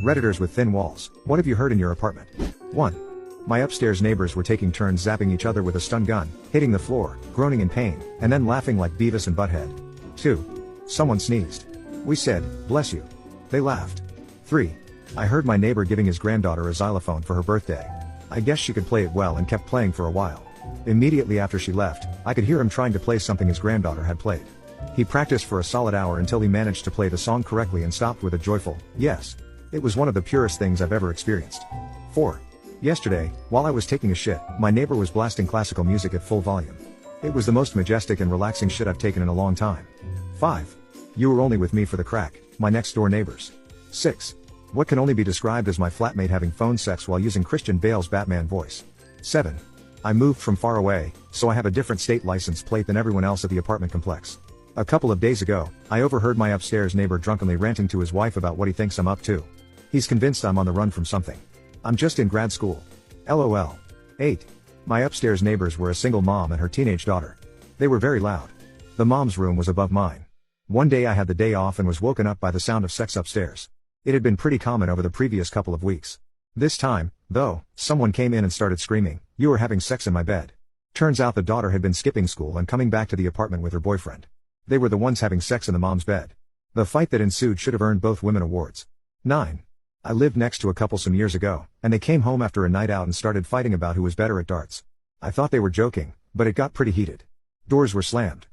Redditors with thin walls, what have you heard in your apartment? 1. My upstairs neighbors were taking turns zapping each other with a stun gun, hitting the floor, groaning in pain, and then laughing like Beavis and Butthead. 2. Someone sneezed. We said, bless you. They laughed. 3. I heard my neighbor giving his granddaughter a xylophone for her birthday. I guess she could play it well and kept playing for a while. Immediately after she left, I could hear him trying to play something his granddaughter had played. He practiced for a solid hour until he managed to play the song correctly and stopped with a joyful, yes. It was one of the purest things I've ever experienced. 4. Yesterday, while I was taking a shit, my neighbor was blasting classical music at full volume. It was the most majestic and relaxing shit I've taken in a long time. 5. You were only with me for the crack, my next door neighbors. 6. What can only be described as my flatmate having phone sex while using Christian Bale's Batman voice. 7. I moved from far away, so I have a different state license plate than everyone else at the apartment complex. A couple of days ago, I overheard my upstairs neighbor drunkenly ranting to his wife about what he thinks I'm up to. He's convinced I'm on the run from something. I'm just in grad school. LOL. 8. My upstairs neighbors were a single mom and her teenage daughter. They were very loud. The mom's room was above mine. One day I had the day off and was woken up by the sound of sex upstairs. It had been pretty common over the previous couple of weeks. This time, though, someone came in and started screaming, "You were having sex in my bed." Turns out the daughter had been skipping school and coming back to the apartment with her boyfriend. They were the ones having sex in the mom's bed. The fight that ensued should have earned both women awards. 9. I lived next to a couple some years ago, and they came home after a night out and started fighting about who was better at darts. I thought they were joking, but it got pretty heated. Doors were slammed.